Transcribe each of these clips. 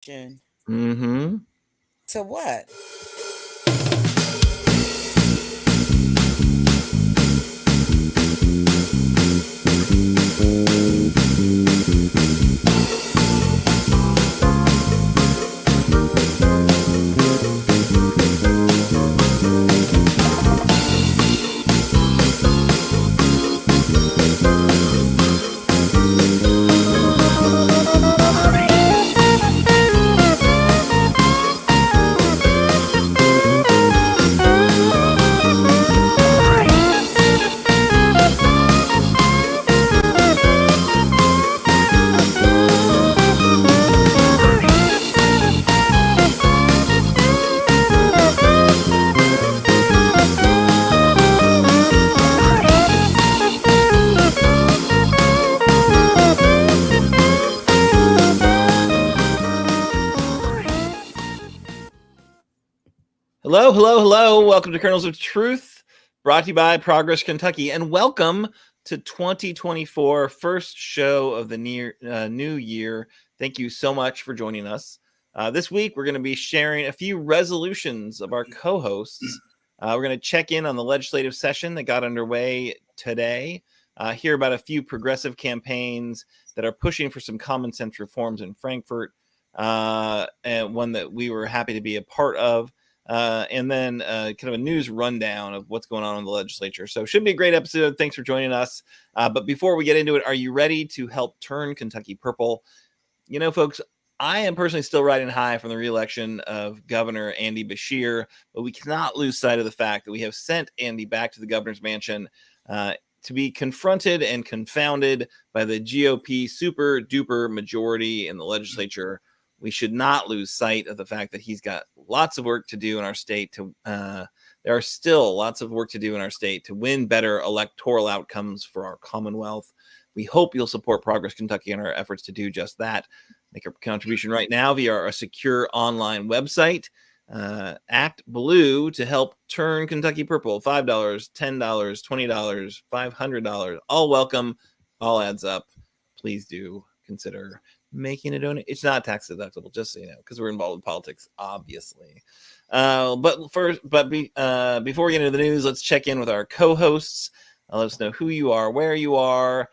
June. Mm-hmm. To what? Hello, hello, hello. Welcome to Kernels of Truth, brought to you by Progress Kentucky, and welcome to 2024, first show of the new year. Thank you so much for joining us. This week, we're going to be sharing a few resolutions of our co-hosts. We're going to check in on the legislative session that got underway today, hear about a few progressive campaigns that are pushing for some common sense reforms in Frankfort, and one that we were happy to be a part of. And then kind of a news rundown of what's going on in the legislature. So should be a great episode. Thanks for joining us. But before we get into it, are you ready to help turn Kentucky purple? You know, folks, I am personally still riding high from the reelection of Governor Andy Beshear, but we cannot lose sight of the fact that we have sent Andy back to the governor's mansion to be confronted and confounded by the GOP super duper majority in the legislature. We should not lose sight of the fact that he's got lots of work to do in our state. There are still lots of work to do in our state to win better electoral outcomes for our Commonwealth. We hope you'll support Progress Kentucky in our efforts to do just that. Make a contribution right now via our secure online website. Act Blue to help turn Kentucky purple. $5, $10, $20, $500. All welcome. All adds up. Please do consider making a donation. It's not tax deductible, just so you know, because we're involved in politics, obviously. Before we get into the news, let's check in with our co-hosts. Let us know who you are, where you are,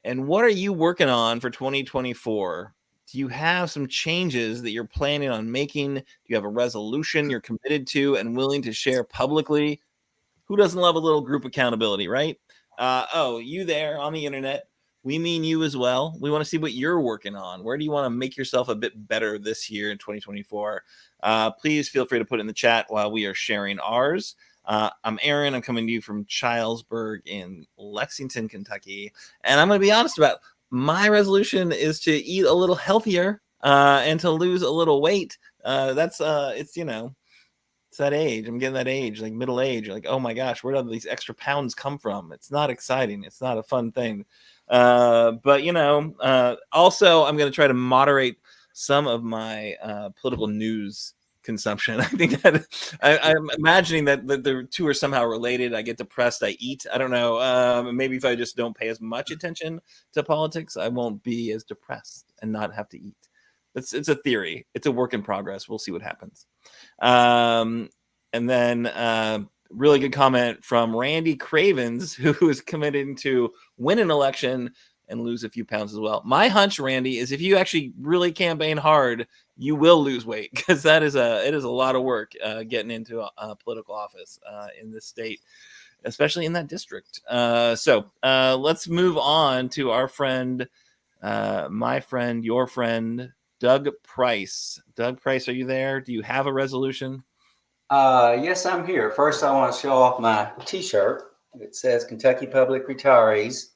and what are you working on for 2024. Do you have some changes that you're planning on making? Do you have a resolution you're committed to and willing to share publicly? Who doesn't love a little group accountability, right? You there on the internet. We mean you as well. We want to see what you're working on. Where do you want to make yourself a bit better this year in 2024? Please feel free to put it in the chat while we are sharing ours. I'm Aaron. I'm coming to you from Chilesburg in Lexington, Kentucky. And I'm going to be honest about my resolution is to eat a little healthier and to lose a little weight. It's that age. I'm getting that age, like middle age. Like, oh my gosh, where do these extra pounds come from? It's not exciting. It's not a fun thing. But also I'm going to try to moderate some of my political news consumption. I think that I'm imagining that the two are somehow related. I get depressed, I eat. I don't know. Maybe if I just don't pay as much attention to politics, I won't be as depressed and not have to eat. It's a theory. It's a work in progress. We'll see what happens. And then really good comment from Randy Cravens, who is committed to win an election and lose a few pounds as well. My hunch, Randy, is if you actually really campaign hard, you will lose weight, because it is a lot of work getting into a political office in this state, especially in that district. So let's move on to our friend, my friend, your friend, Doug Price. Doug Price, are you there? Do you have a resolution? Yes, I'm here. First, I want to show off my T-shirt. It says Kentucky Public Retirees.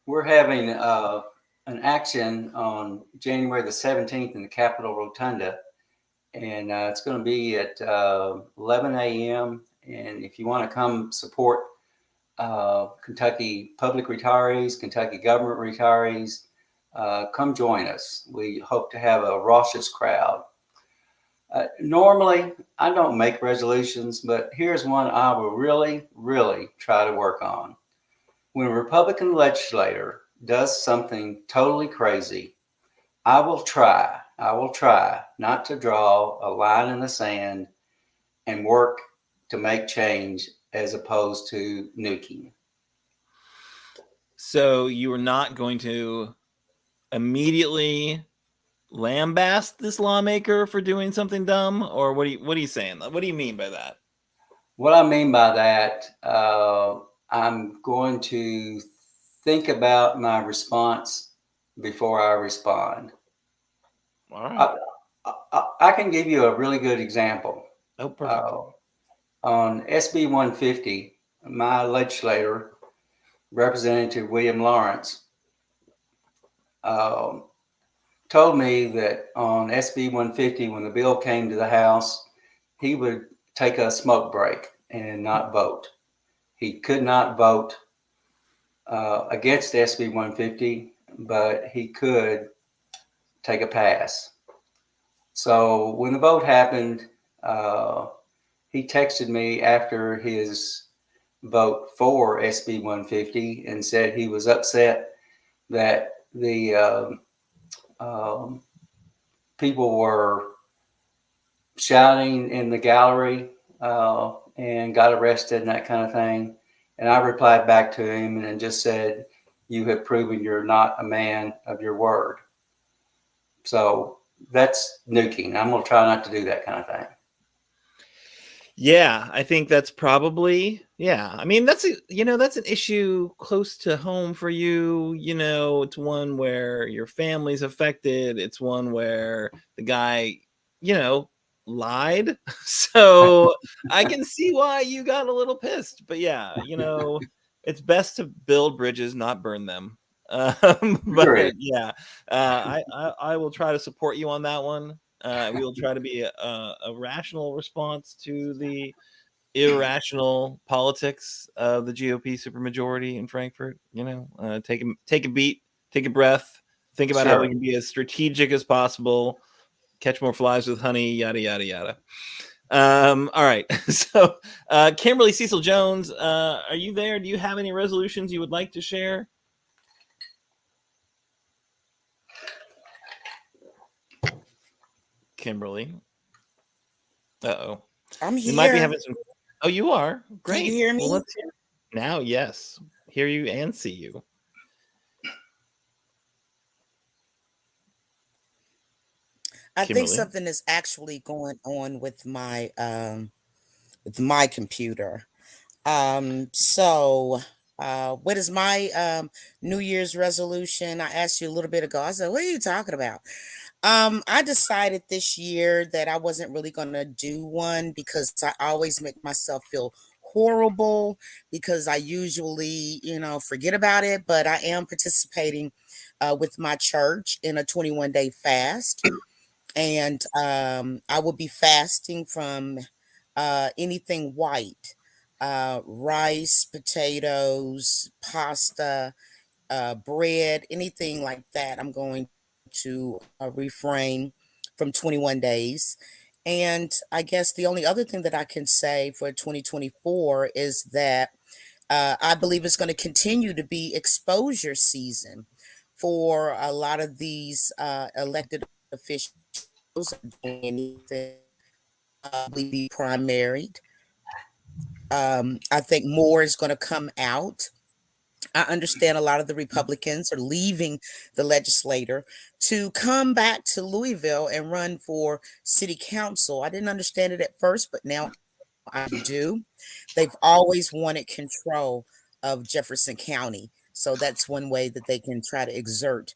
We're having an action on January the 17th in the Capitol Rotunda, and it's going to be at 11 a.m. And if you want to come support Kentucky Public Retirees, Kentucky Government Retirees, come join us. We hope to have a raucous crowd. Normally, I don't make resolutions, but here's one I will really, really try to work on. When a Republican legislator does something totally crazy, I will try I will try not to draw a line in the sand and work to make change as opposed to nuking. So you are not going to immediately lambast this lawmaker for doing something dumb, or what are you saying? What do you mean by that? What I mean by that, I'm going to think about my response before I respond. All right. I can give you a really good example. Oh, perfect. On SB 150, my legislator, Representative William Lawrence, told me that on SB 150, when the bill came to the House, he would take a smoke break and not vote. He could not vote against SB 150, but he could take a pass. So when the vote happened, he texted me after his vote for SB 150 and said he was upset that the people were shouting in the gallery and got arrested and that kind of thing. And I replied back to him and just said, "You have proven you're not a man of your word." So that's nuking. I'm going to try not to do that kind of thing. Yeah, I think that's probably, yeah. I mean, that's that's an issue close to home for you. It's one where your family's affected. It's one where the guy, lied. So I can see why you got a little pissed. But yeah, it's best to build bridges, not burn them. But yeah, I will try to support you on that one. We will try to be a rational response to the irrational politics of the GOP supermajority in Frankfurt. Take a beat, take a breath, think about how we can be as strategic as possible, catch more flies with honey, yada yada yada. All right. So, Kimberly Cecil Jones, are you there? Do you have any resolutions you would like to share? Kimberly. Uh-oh. I'm here. You might be having some. Oh, you are? Great. Can you hear me? Well, let's hear. Now, yes. Hear you and see you. I Kimberly. think something is actually going on with my computer. So what is my New Year's resolution? I asked you a little bit ago. I said, what are you talking about? I decided this year that I wasn't really going to do one because I always make myself feel horrible because I usually, forget about it. But I am participating with my church in a 21-day fast. And I will be fasting from anything white, rice, potatoes, pasta, bread, anything like that. I'm going to refrain from 21 days. And I guess the only other thing that I can say for 2024 is that I believe it's going to continue to be exposure season for a lot of these elected officials doing anything, be primaried. I think more is going to come out. I understand a lot of the Republicans are leaving the legislature to come back to Louisville and run for city council. I didn't understand it at first, but now I do. They've always wanted control of Jefferson County. So that's one way that they can try to exert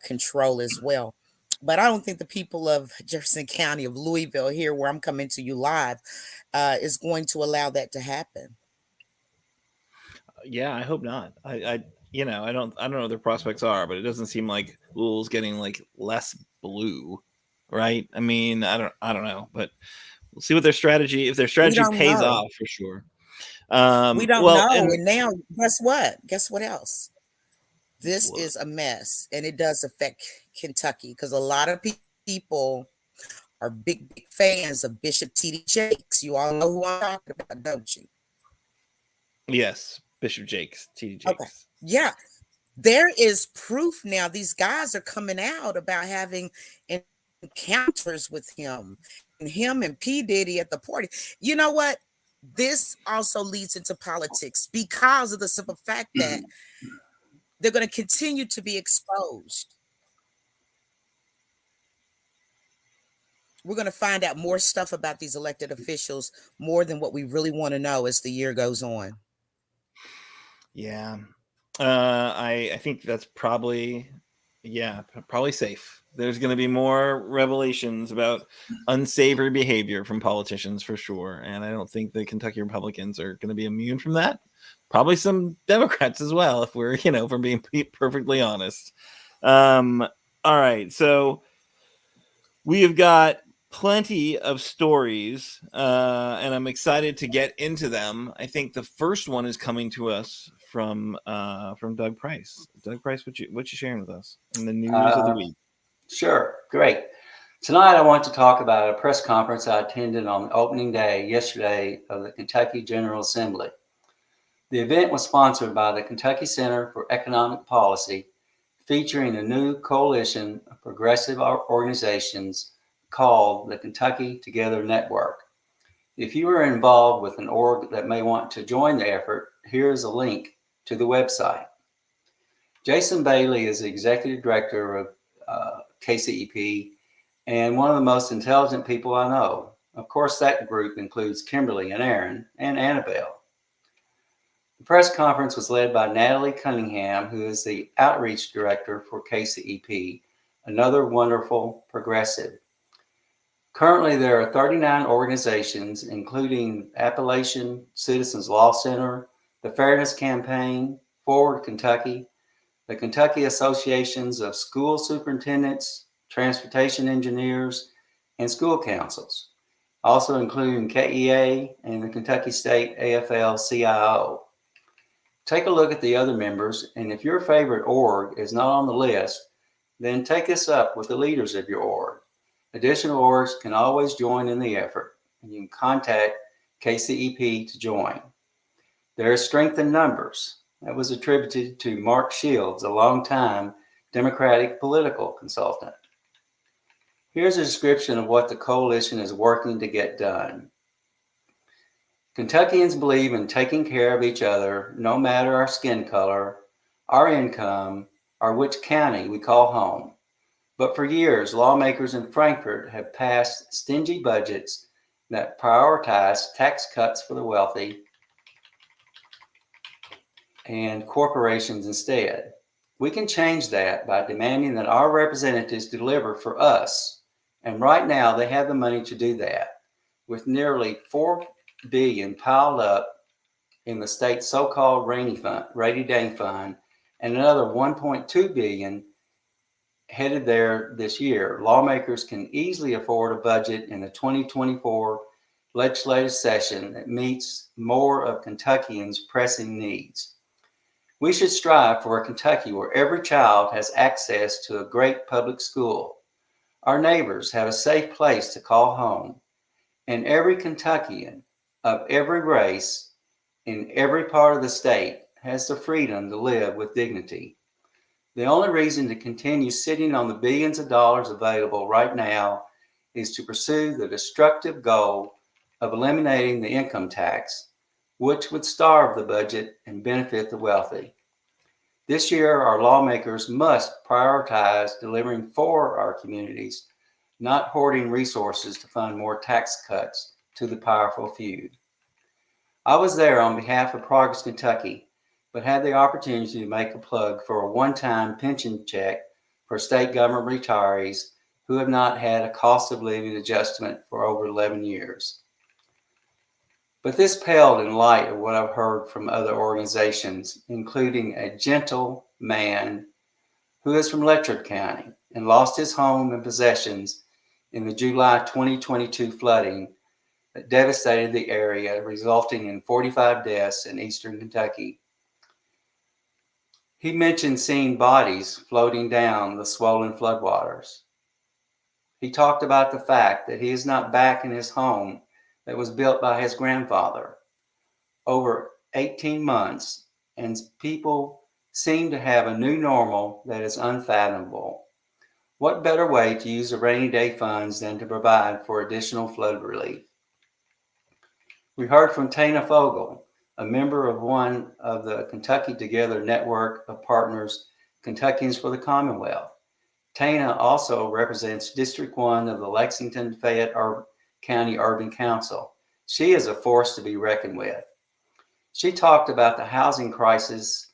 control as well. But I don't think the people of Jefferson County of Louisville, here where I'm coming to you live, is going to allow that to happen. Yeah, I hope not. I don't know what their prospects are, but it doesn't seem like Louisville's getting like less blue, right? I mean, I don't know, but we'll see what their strategy, if their strategy pays off, for sure. We don't know. And now, guess what? Guess what else? This is a mess, and it does affect Kentucky because a lot of people are big fans of Bishop T.D. Jakes. You all know who I'm talking about, don't you? Yes, Bishop Jakes, T.D. Jakes. Okay. Yeah. There is proof now. These guys are coming out about having encounters with him and P. Diddy at the party. You know what? This also leads into politics because of the simple fact that they're going to continue to be exposed. We're going to find out more stuff about these elected officials, more than what we really want to know as the year goes on. Yeah. I think that's probably safe. There's going to be more revelations about unsavory behavior from politicians for sure. And I don't think the Kentucky Republicans are going to be immune from that. Probably some Democrats as well, if we're, if we're being perfectly honest. All right. So we have got plenty of stories, and I'm excited to get into them. I think the first one is coming to us from Doug Price. Doug Price, what you sharing with us in the news of the week? Sure, great. Tonight I want to talk about a press conference I attended on opening day yesterday of the Kentucky General Assembly. The event was sponsored by the Kentucky Center for Economic Policy, featuring a new coalition of progressive organizations called the Kentucky Together Network. If you are involved with an org that may want to join the effort, here is a link to the website. Jason Bailey is the executive director of KCEP and one of the most intelligent people I know. Of course, that group includes Kimberly and Aaron and Annabel. The press conference was led by Natalie Cunningham, who is the outreach director for KCEP, another wonderful progressive. Currently, there are 39 organizations, including Appalachian Citizens Law Center, the Fairness Campaign, Forward Kentucky, the Kentucky Associations of School Superintendents, Transportation Engineers, and School Councils, also including KEA and the Kentucky State AFL-CIO. Take a look at the other members, and if your favorite org is not on the list, then take this up with the leaders of your org. Additional orgs can always join in the effort, and you can contact KCEP to join. There is strength in numbers. That was attributed to Mark Shields, a longtime Democratic political consultant. Here's a description of what the coalition is working to get done. Kentuckians believe in taking care of each other, no matter our skin color, our income, or which county we call home. But for years, lawmakers in Frankfort have passed stingy budgets that prioritize tax cuts for the wealthy and corporations instead. We can change that by demanding that our representatives deliver for us. And right now they have the money to do that, with nearly $4 billion piled up in the state's so-called rainy day fund, and another $1.2 billion headed there this year. Lawmakers can easily afford a budget in the 2024 legislative session that meets more of Kentuckians' pressing needs. We should strive for a Kentucky where every child has access to a great public school. Our neighbors have a safe place to call home. And every Kentuckian of every race in every part of the state has the freedom to live with dignity. The only reason to continue sitting on the billions of dollars available right now is to pursue the destructive goal of eliminating the income tax, which would starve the budget and benefit the wealthy. This year, our lawmakers must prioritize delivering for our communities, not hoarding resources to fund more tax cuts to the powerful few. I was there on behalf of Progress Kentucky, but had the opportunity to make a plug for a one-time pension check for state government retirees who have not had a cost of living adjustment for over 11 years. But this paled in light of what I've heard from other organizations, including a gentle man who is from Letcher County and lost his home and possessions in the July 2022 flooding that devastated the area, resulting in 45 deaths in eastern Kentucky. He mentioned seeing bodies floating down the swollen floodwaters. He talked about the fact that he is not back in his home that was built by his grandfather over 18 months, and people seem to have a new normal that is unfathomable. What better way to use the rainy day funds than to provide for additional flood relief? We heard from Tana Fogel, a member of one of the Kentucky Together network of partners, Kentuckians for the Commonwealth. Tana also represents District 1 of the Lexington-Fayette County Urban Council. She is a force to be reckoned with. She talked about the housing crisis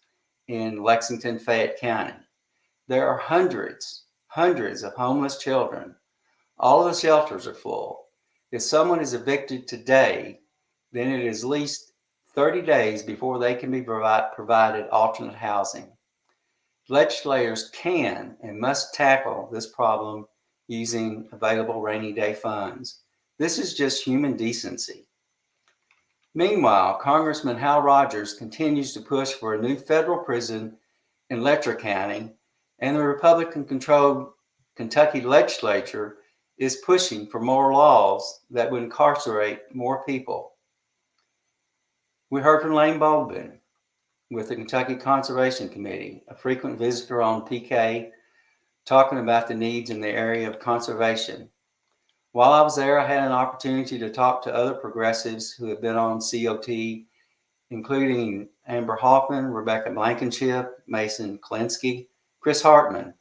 in Lexington-Fayette County. There are hundreds of homeless children. All of the shelters are full. If someone is evicted today, then it is at least 30 days before they can be provided alternate housing. Legislators can and must tackle this problem using available rainy day funds. This is just human decency. Meanwhile, Congressman Hal Rogers continues to push for a new federal prison in Letcher County, and the Republican-controlled Kentucky legislature is pushing for more laws that would incarcerate more people. We heard from Lane Baldwin with the Kentucky Conservation Committee, a frequent visitor on PK, talking about the needs in the area of conservation. While I was there, I had an opportunity to talk to other progressives who have been on COT, including Amber Hoffman, Rebecca Blankenship, Mason Klinsky, Chris Hartman,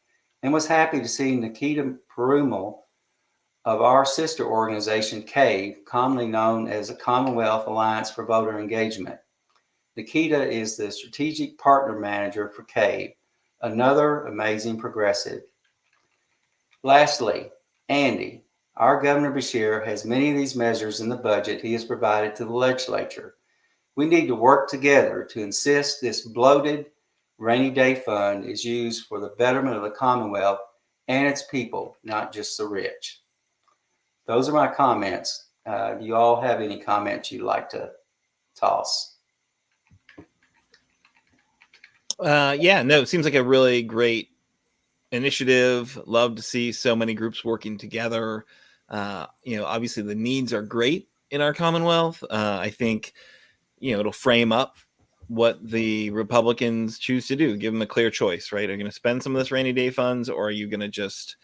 and was happy to see Nikita Perumal of our sister organization, CAVE, commonly known as the Commonwealth Alliance for Voter Engagement. Nikita is the strategic partner manager for CAVE, another amazing progressive. Lastly, Andy, our Governor Beshear, has many of these measures in the budget he has provided to the legislature. We need to work together to insist this bloated rainy day fund is used for the betterment of the Commonwealth and its people, not just the rich. Those are my comments. Do you all have any comments you'd like to toss? Yeah, no, it seems like a really great initiative. Love to see so many groups working together. Obviously the needs are great in our Commonwealth. I think, it'll frame up what the Republicans choose to do. Give them a clear choice, right? Are you going to spend some of this rainy day funds, or are you going to just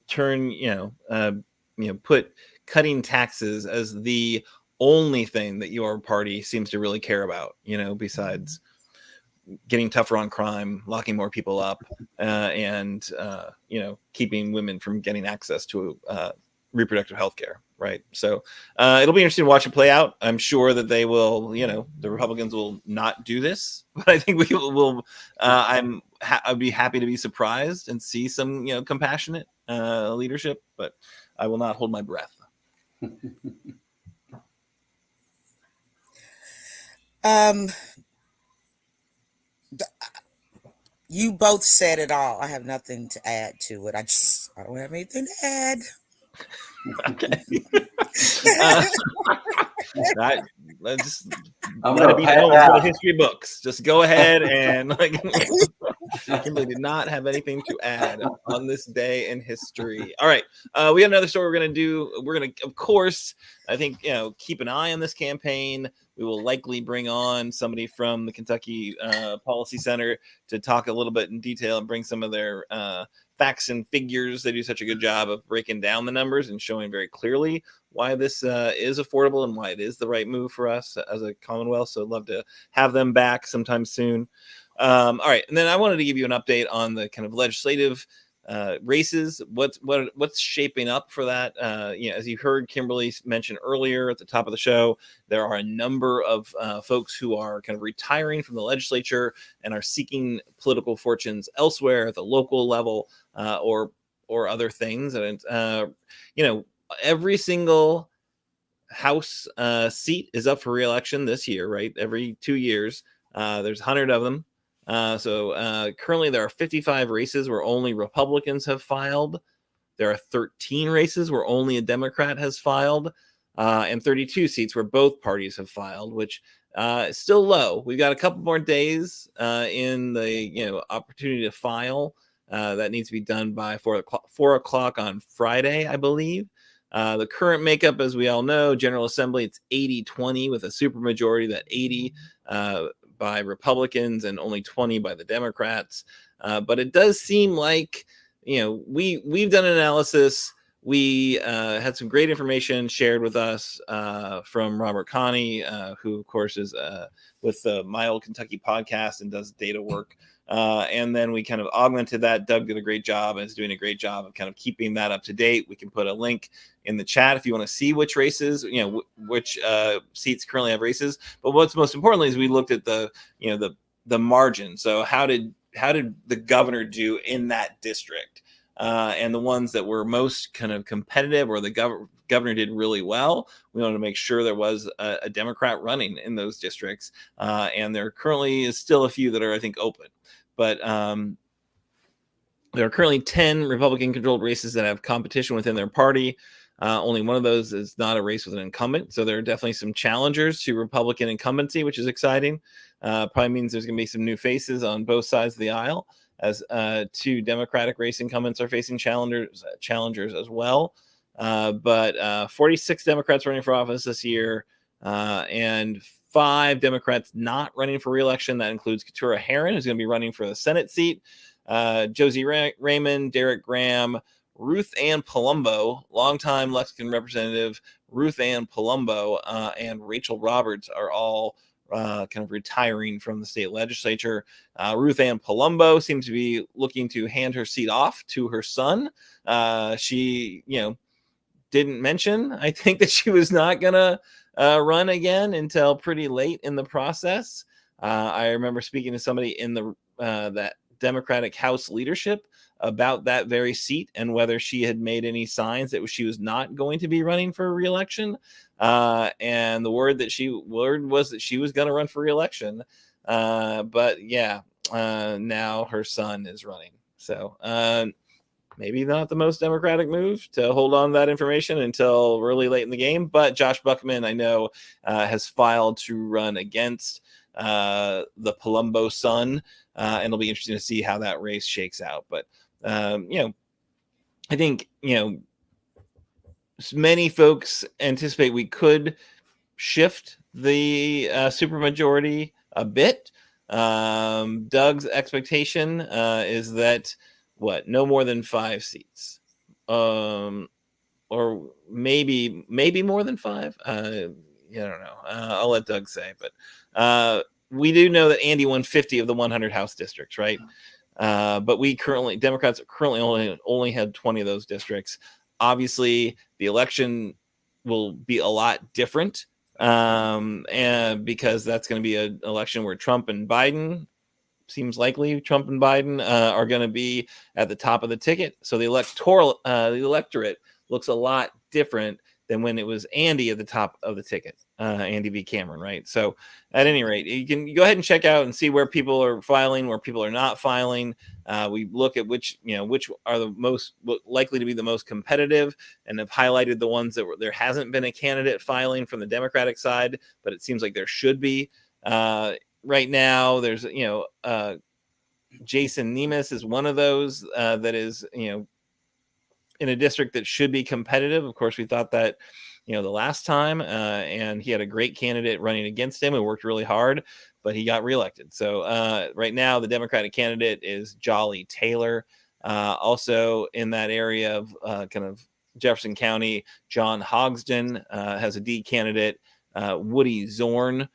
turn, put cutting taxes as the only thing that your party seems to really care about, besides getting tougher on crime, locking more people up, and keeping women from getting access to reproductive health care, right? So it'll be interesting to watch it play out. I'm sure that they will, the Republicans will not do this, but I think we will. I'd be happy to be surprised and see some, compassionate leadership, but I will not hold my breath. You both said it all. I have nothing to add to it. I don't have anything to add. Okay. I'm let gonna it be pass known for the out. history books. Just go ahead and Kimberly did not have anything to add on this day in history. All right. We got another story we're going to do. We're going to, of course, I think, keep an eye on this campaign. We will likely bring on somebody from the Kentucky Policy Center to talk a little bit in detail and bring some of their facts and figures. They do such a good job of breaking down the numbers and showing very clearly why this is affordable and why it is the right move for us as a Commonwealth. So I'd love to have them back sometime soon. All right. And then I wanted to give you an update on the kind of legislative races. What's shaping up for that? As you heard Kimberly mention earlier at the top of the show, there are a number of folks who are kind of retiring from the legislature and are seeking political fortunes elsewhere at the local level or other things. And, every single House seat is up for re-election this year, right? Every 2 years. There's 100 of them. So currently there are 55 races where only Republicans have filed. There are 13 races where only a Democrat has filed, and 32 seats where both parties have filed, which is still low. We've got a couple more days in the opportunity to file. That needs to be done by 4 o'clock on Friday, I believe. The current makeup, as we all know, General Assembly, it's 80-20 with a supermajority, that 80 by Republicans and only 20 by the Democrats. But it does seem like we've done an analysis. We had some great information shared with us from Robert Connie, who, of course, is with the My Old Kentucky podcast and does data work. And then we kind of augmented that. Doug did a great job and is doing a great job of kind of keeping that up to date. We can put a link in the chat if you want to see which races, which seats currently have races. But what's most importantly is we looked at the margin. So how did the governor do in that district? And the ones that were most kind of competitive or the governor did really well, we wanted to make sure there was a Democrat running in those districts. And there currently is still a few that are, I think, open. But there are currently 10 Republican-controlled races that have competition within their party. Only one of those is not a race with an incumbent. So there are definitely some challengers to Republican incumbency, which is exciting. Probably means there's going to be some new faces on both sides of the aisle, as 2 Democratic race incumbents are facing challengers as well. But 46 Democrats running for office this year, and 5 Democrats not running for re-election. That includes Keturah Herron, who's going to be running for the Senate seat, Josie Raymond, Derek Graham, Ruth Ann Palumbo, longtime Lexington representative Ruth Ann Palumbo, and Rachel Roberts are all kind of retiring from the state legislature. Ruth Ann Palumbo seems to be looking to hand her seat off to her son. She, didn't mention, I think, that she was not going to run again until pretty late in the process. I remember speaking to somebody in that Democratic House leadership about that very seat and whether she had made any signs that she was not going to be running for re-election. And the word was that she was going to run for re-election. But yeah, now her son is running. So maybe not the most democratic move to hold on to that information until really late in the game. But Josh Buckman, I know, has filed to run against the Palumbo son. And it'll be interesting to see how that race shakes out. But, I think, many folks anticipate we could shift the supermajority a bit. Doug's expectation is that no more than 5 seats, or maybe more than 5. I don't know. I'll let Doug say, but we do know that Andy won 50 of the 100 House districts, right? But Democrats currently only had 20 of those districts. Obviously, the election will be a lot different, and because that's going to be an election where Trump and Biden, seems likely Trump and Biden are going to be at the top of the ticket. So the electorate looks a lot different than when it was Andy at the top of the ticket, Andy v. Cameron, right? So at any rate, you can go ahead and check out and see where people are filing, where people are not filing. We look at which are the most likely to be the most competitive, and have highlighted the ones that there hasn't been a candidate filing from the Democratic side, but it seems like there should be. Right now, there's, Jason Nemes is one of those that is, in a district that should be competitive. Of course, we thought that, the last time, and he had a great candidate running against him who worked really hard, but he got reelected. So right now, the Democratic candidate is Jolly Taylor. Also in that area of kind of Jefferson County, John Hogsden has a D candidate, Woody Zorn.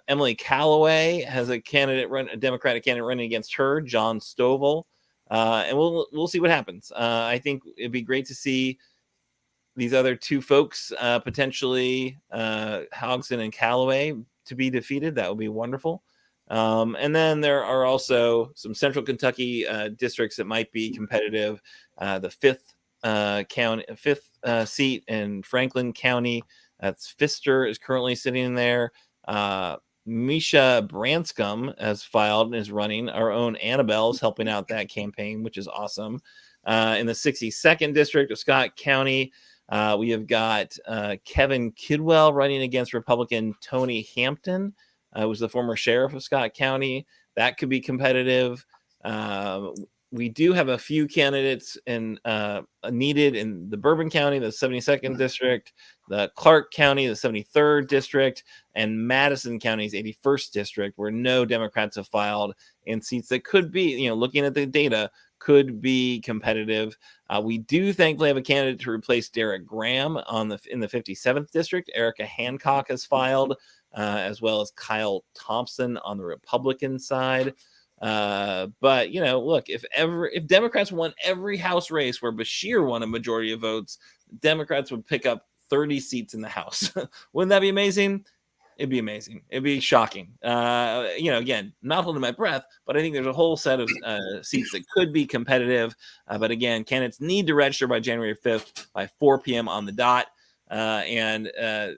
Emily Callaway has a Democratic candidate running against her, John Stovall. And we'll see what happens. I think it'd be great to see these other 2 folks, potentially Hogsden and Callaway, to be defeated. That would be wonderful. And then there are also some Central Kentucky districts that might be competitive. The 5th seat in Franklin County, that's Pfister, is currently sitting in there. Misha Branscombe has filed and is running. Our own Annabel is helping out that campaign, which is awesome. In the 62nd district of Scott County, we have got Kevin Kidwell running against Republican Tony Hampton, who was the former sheriff of Scott County. That could be competitive. We do have a few candidates needed in the Bourbon County, the 72nd district, the Clark County, the 73rd district, and Madison County's 81st district, where no Democrats have filed in seats that could be, looking at the data, could be competitive. We do thankfully have a candidate to replace Derek Graham in the 57th district. Erica Hancock has filed, as well as Kyle Thompson on the Republican side. But look, if Democrats won every House race where Bashir won a majority of votes, Democrats would pick up 30 seats in the House. Wouldn't that be amazing? It'd be amazing. It'd be shocking. Again, not holding my breath, but I think there's a whole set of seats that could be competitive. But again, candidates need to register by January 5th by 4 p.m. on the dot. I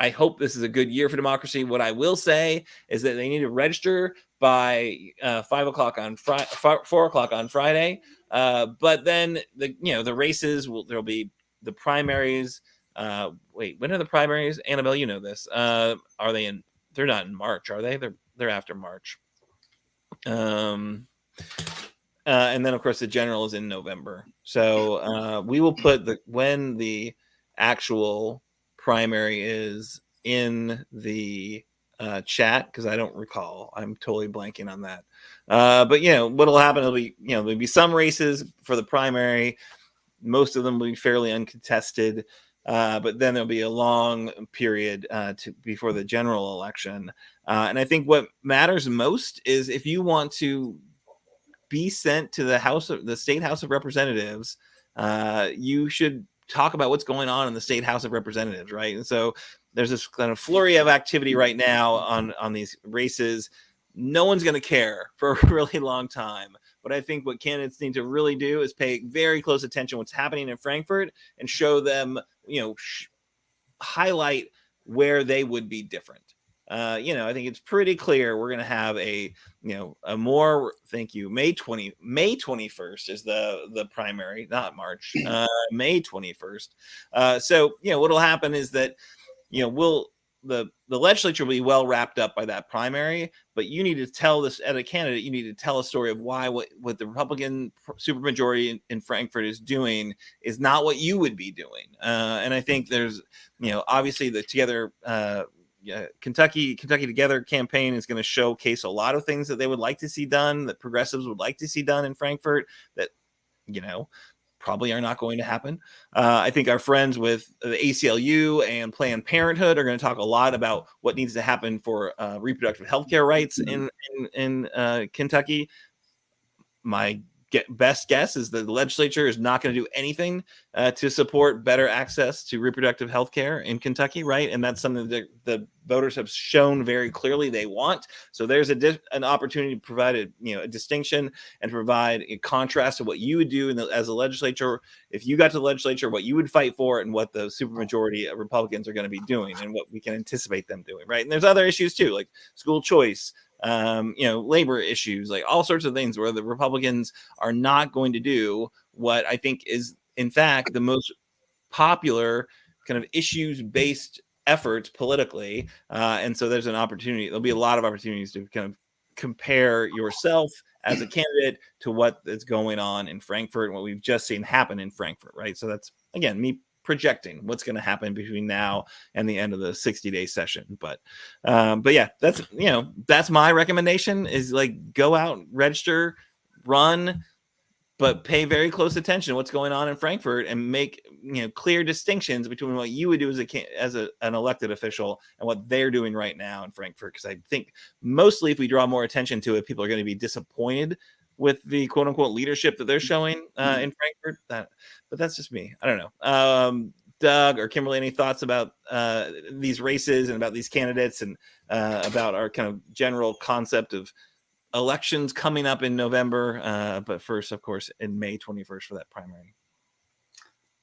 hope this is a good year for democracy. What I will say is that they need to register by 5 o'clock on 4 o'clock on Friday. But then the races there'll be the primaries. Wait, when are the primaries? Annabelle, you know this. Are they in? They're not in March, are they? They're after March. And then of course the general is in November. So we will put when the actual primary is in the chat, because I don't recall. I'm totally blanking on that. But what'll happen? It'll be there'll be some races for the primary. Most of them will be fairly uncontested. But then there'll be a long period before the general election. And I think what matters most is if you want to be sent to the State House of Representatives, you should talk about what's going on in the State House of Representatives, right? And so there's this kind of flurry of activity right now on these races. No one's going to care for a really long time. But I think what candidates need to really do is pay very close attention to what's happening in Frankfort and show them, highlight where they would be different. I think it's pretty clear we're going to have a more, thank you, May 21st is the primary, not March, May 21st. So, what'll happen is that, the legislature will be well wrapped up by that primary, but you need to tell this as a candidate, you need to tell a story of why what the Republican supermajority in Frankfort is doing is not what you would be doing. And I think there's, obviously the Kentucky Together campaign is going to showcase a lot of things that they would like to see done, that progressives would like to see done in Frankfort, that, probably are not going to happen. I think our friends with the ACLU and Planned Parenthood are going to talk a lot about what needs to happen for reproductive health care rights in Kentucky. My best guess is that the legislature is not going to do anything to support better access to reproductive health care in Kentucky, right? And that's something that the voters have shown very clearly they want. So there's an opportunity to provide a distinction and provide a contrast to what you would do as a legislature if you got to the legislature, what you would fight for, and what the supermajority of Republicans are going to be doing, and what we can anticipate them doing, right? And there's other issues too, like school choice, labor issues, like all sorts of things where the Republicans are not going to do what I think is, in fact, the most popular kind of issues-based efforts politically. And so there's there'll be a lot of opportunities to kind of compare yourself as a candidate to what is going on in Frankfort and what we've just seen happen in Frankfort, right? So that's, again, me projecting what's going to happen between now and the end of the 60-day session. But yeah, that's my recommendation is like go out, register, run, but pay very close attention to what's going on in Frankfort and make clear distinctions between what you would do as an elected official and what they're doing right now in Frankfort. Because I think mostly if we draw more attention to it, people are going to be disappointed with the quote unquote leadership that they're showing in Frankfort. But that's just me. I don't know. Doug or Kimberly, any thoughts about these races and about these candidates and about our kind of general concept of elections coming up in November, but first, of course, in May 21st for that primary?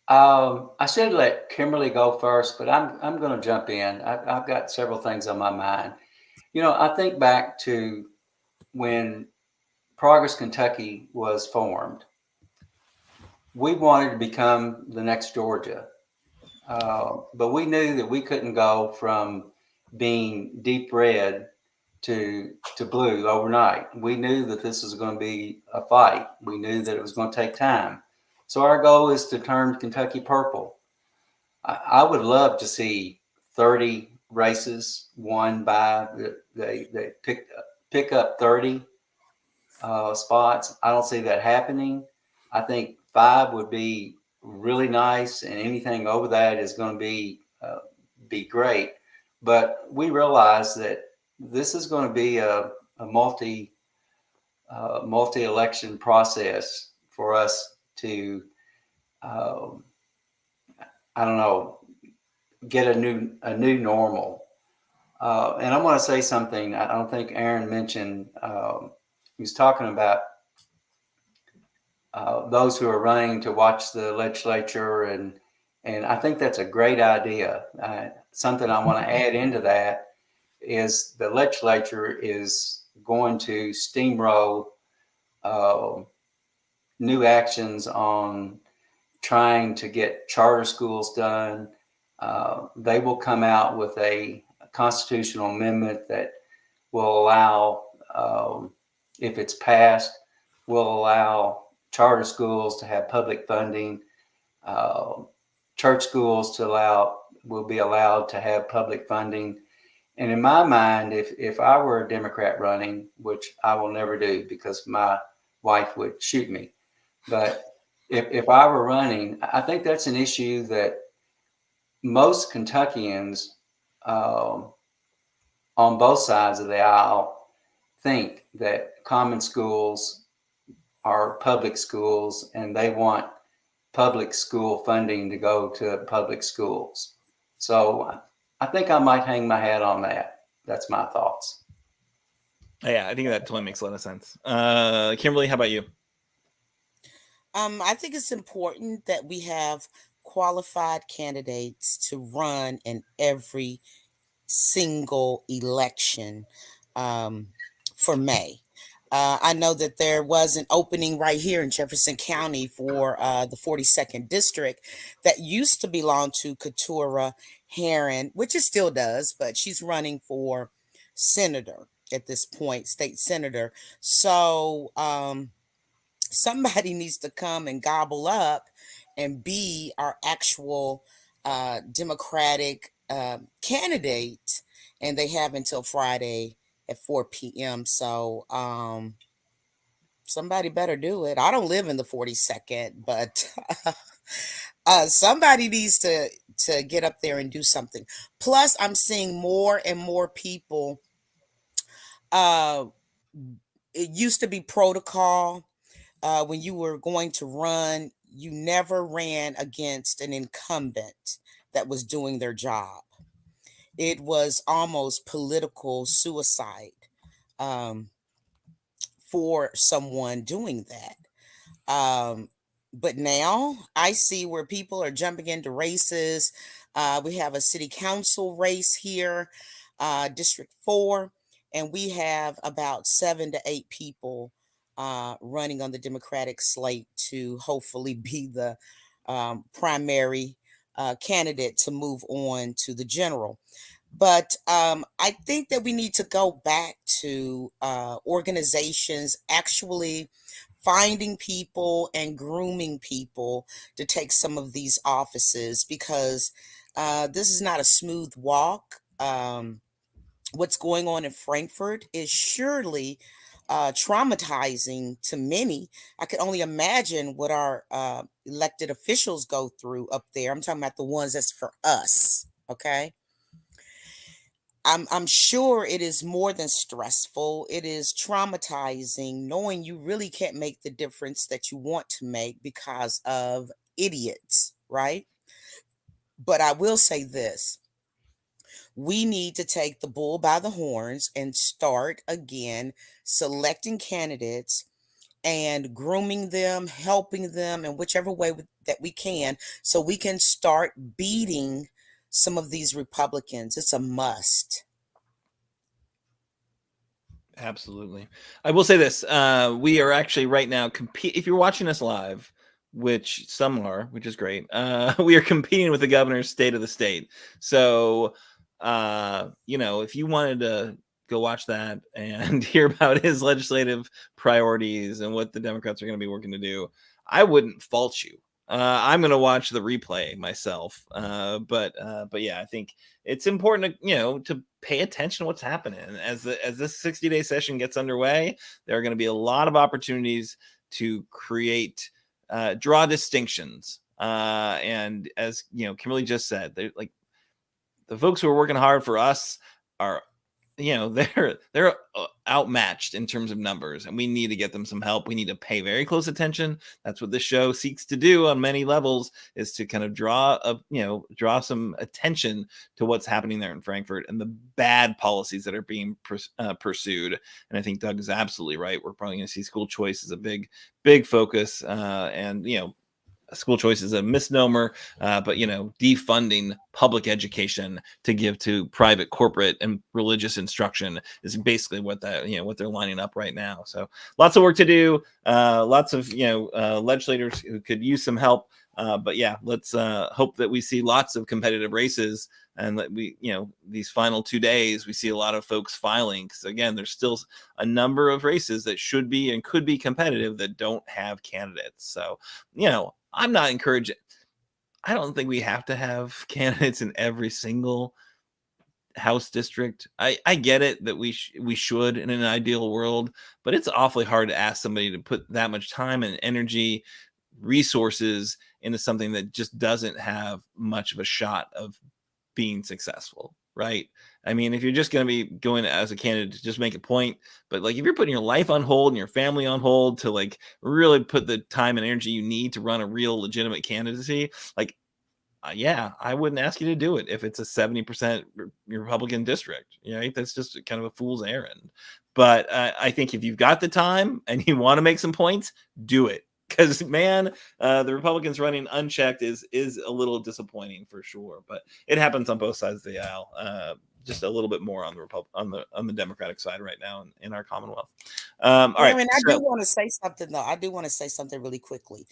I should let Kimberly go first, but I'm going to jump in. I've got several things on my mind. I think back to when Progress Kentucky was formed. We wanted to become the next Georgia, but we knew that we couldn't go from being deep red to blue overnight. We knew that this was going to be a fight. We knew that it was going to take time. So our goal is to turn Kentucky purple. I would love to see 30 races won by they pick up 30 spots. I don't see that happening. I think 5 would be really nice, and anything over that is going to be great. But we realize that this is going to be a multi-election process for us to, I don't know, get a new normal. And I want to say something. I don't think Aaron mentioned. He was talking about those who are running to watch the legislature, and I think that's a great idea. Something I want to add into that is the legislature is going to steamroll new actions on trying to get charter schools done. They will come out with a constitutional amendment that will allow, if it's passed, will allow charter schools to have public funding. Church schools will be allowed to have public funding. And in my mind, if I were a Democrat running, which I will never do because my wife would shoot me, but if I were running, I think that's an issue that most Kentuckians on both sides of the aisle think that common schools are public schools, and they want public school funding to go to public schools. So I think I might hang my hat on that. That's my thoughts. Yeah, I think that totally makes a lot of sense. Kimberly, how about you? I think it's important that we have qualified candidates to run in every single election for May. I know that there was an opening right here in Jefferson County for the 42nd district that used to belong to Keturah Herron, which it still does, but she's running for senator at this point, state senator. So somebody needs to come and gobble up and be our actual Democratic candidate, and they have until Friday at 4 p.m. So somebody better do it. I don't live in the 42nd, but somebody needs to get up there and do something. Plus, I'm seeing more and more people. It used to be protocol when you were going to run, you never ran against an incumbent that was doing their job. It was almost political suicide um, for someone doing that. But now I see where people are jumping into races. We have a city council race here, District 4, and we have about 7 to 8 people running on the Democratic slate to hopefully be the primary candidate to move on to the general. But I think that we need to go back to organizations actually finding people and grooming people to take some of these offices, because this is not a smooth walk. What's going on in Frankfurt is surely traumatizing to many. I can only imagine what our elected officials go through up there. I'm talking about the ones that's for us, okay? I'm sure it is more than stressful. It is traumatizing knowing you really can't make the difference that you want to make because of idiots, right? But I will say this. We need to take the bull by the horns and start again selecting candidates and grooming them, helping them in whichever way that we can, so we can start beating some of these Republicans. It's a must. Absolutely. I will say this. We are actually right now if you're watching us live, which some are, which is great. We are competing with the governor's state of the state. So, if you wanted to go watch that and hear about his legislative priorities and what the Democrats are going to be working to do, I wouldn't fault you. I'm going to watch the replay myself. But yeah, I think it's important to, to pay attention to what's happening as this 60-day session gets underway. There are going to be a lot of opportunities to create, draw distinctions. And as Kimberly just said, they're like the folks who are working hard for us are, they're outmatched in terms of numbers, and we need to get them some help. We need to pay very close attention. That's what this show seeks to do on many levels, is to kind of draw some attention to what's happening there in Frankfurt and the bad policies that are being pursued. And I think Doug is absolutely right. We're probably going to see school choice as a big focus, and school choice is a misnomer, but defunding public education to give to private, corporate, and religious instruction is basically what they're lining up right now. So lots of work to do. Lots of legislators who could use some help. But yeah, let's hope that we see lots of competitive races, and that we, these final 2 days, we see a lot of folks filing, because again, there's still a number of races that should be and could be competitive that don't have candidates. So, I'm not encouraging. I don't think we have to have candidates in every single House district. I get it that we should in an ideal world, but it's awfully hard to ask somebody to put that much time and energy, resources into something that just doesn't have much of a shot of being successful, right? I mean, if you're just going to be going as a candidate to just make a point, but like if you're putting your life on hold and your family on hold to like really put the time and energy you need to run a real legitimate candidacy, like yeah, I wouldn't ask you to do it if it's a 70% Republican district. Right? That's just kind of a fool's errand. But I think if you've got the time and you want to make some points, do it. Because man, the Republicans running unchecked is a little disappointing for sure. But it happens on both sides of the aisle. Just a little bit more on the on the Democratic side right now in our Commonwealth. All right. I do want to say something though. I do want to say something really quickly.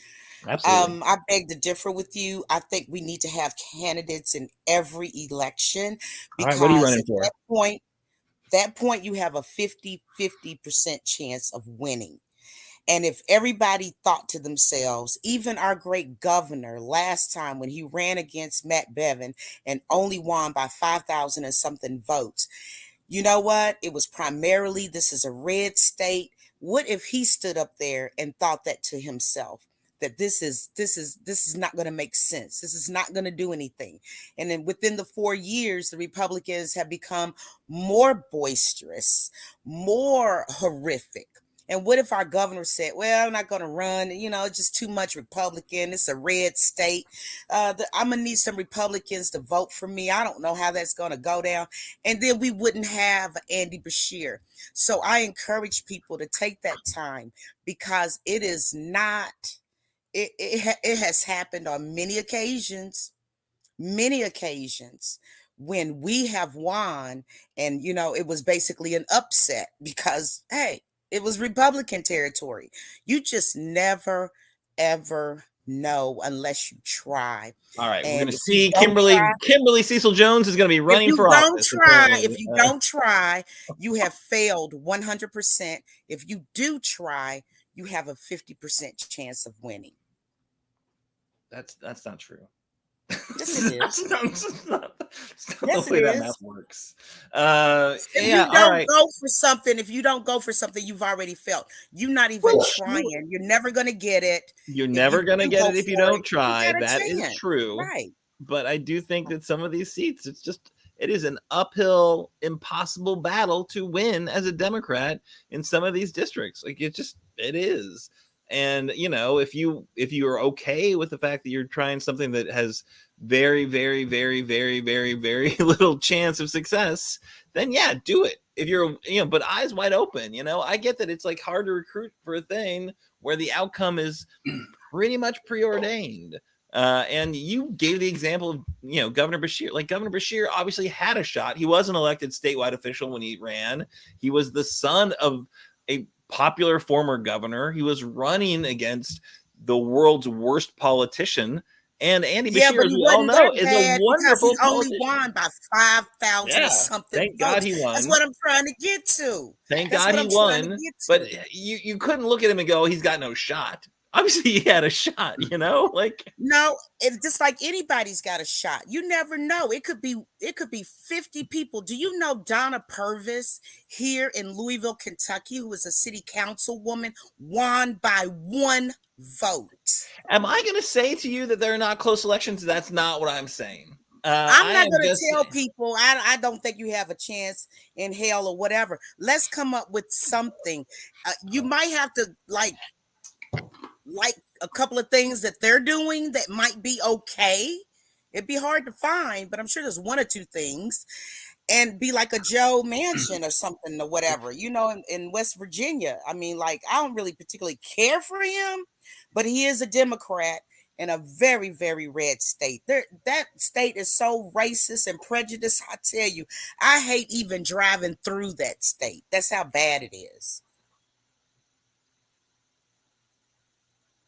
Absolutely. I beg to differ with you. I think we need to have candidates in every election, because what are you running for? That point you have a 50% chance of winning. And if everybody thought to themselves, even our great governor last time when he ran against Matt Bevin and only won by 5,000 and something votes, you know what? It was primarily, this is a red state. What if he stood up there and thought that to himself? That this is not going to make sense. This is not going to do anything. And then within the 4 years, the Republicans have become more boisterous, more horrific. And what if our governor said, well, I'm not going to run, it's just too much Republican. It's a red state. I'm going to need some Republicans to vote for me. I don't know how that's going to go down. And then we wouldn't have Andy Beshear. So I encourage people to take that time, because it is not, it has happened on many occasions when we have won, and, it was basically an upset because, hey, it was Republican territory. You just never, ever know unless you try. All right, we're going to see Kimberly Cecil Jones is going to be running for office. If you don't try, you have failed 100%. If you do try, you have a 50% chance of winning. That's not true. Yes, it is. That's not the way that math works. If you don't go for something, you've already failed. You're not even trying. You're never going to get it. You're never going to get it if you don't try. That is true. Right. But I do think that some of these seats, it is an uphill, impossible battle to win as a Democrat in some of these districts. Like it is. And, if you are okay with the fact that you're trying something that has very, very, very, very, very, very little chance of success, then yeah, do it. If you're, but eyes wide open, I get that it's like hard to recruit for a thing where the outcome is pretty much preordained. And you gave the example of, Governor Beshear. Like Governor Beshear obviously had a shot. He was an elected statewide official when he ran. He was the son of a popular former governor. He was running against the world's worst politician, and Andy Beshear, as we all know, is a wonderful politician. He only won by 5,000 or something. Thank God he won. That's what I'm trying to get to. Thank God he won. But you couldn't look at him and go, he's got no shot. Obviously he had a shot, like. No, it's just like anybody's got a shot. You never know. It could be 50 people. Do you know Donna Purvis here in Louisville, Kentucky, who is a city councilwoman, won by 1 vote? Am I going to say to you that they're not close elections? That's not what I'm saying. I'm not going to tell people I don't think you have a chance in hell or whatever. Let's come up with something. You might have to like a couple of things that they're doing that might be okay. It'd be hard to find, but I'm sure there's 1 or 2 things. And be like a Joe Manchin or something or whatever, in West Virginia. I mean, like, I don't really particularly care for him, but he is a Democrat in a very, very red state. That state is so racist and prejudiced. I tell you, I hate even driving through that state. That's how bad it is.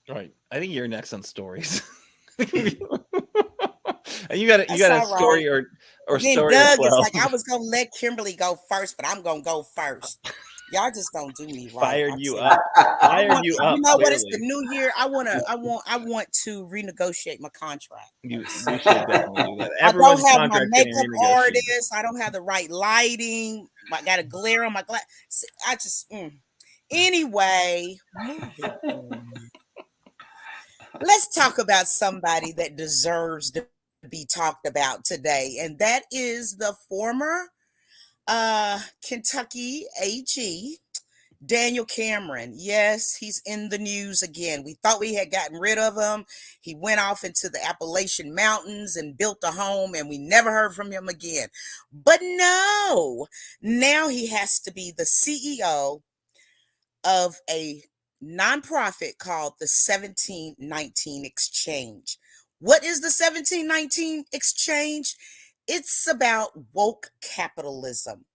Right. I think you're next on stories. And you got a story right. or then story Doug as well. is like, I was gonna let Kimberly go first, but I'm gonna go first. Y'all just don't do me right. Fired you up. Fired you up. You know what? It's clearly. the new year. I want to renegotiate my contract. You should definitely do that. I Everyone's don't have my contract's getting makeup renegotiated. artist. I don't have the right lighting. I got a glare on my glass. I just anyway. Moving on. Let's talk about somebody that deserves to be talked about today, and that is the former Kentucky AG, Daniel Cameron. Yes, he's in the news again. We thought we had gotten rid of him. He went off into the Appalachian Mountains and built a home, and we never heard from him again. But no, now he has to be the CEO of a nonprofit called the 1719 Exchange. What is the 1719 Exchange? It's about woke capitalism.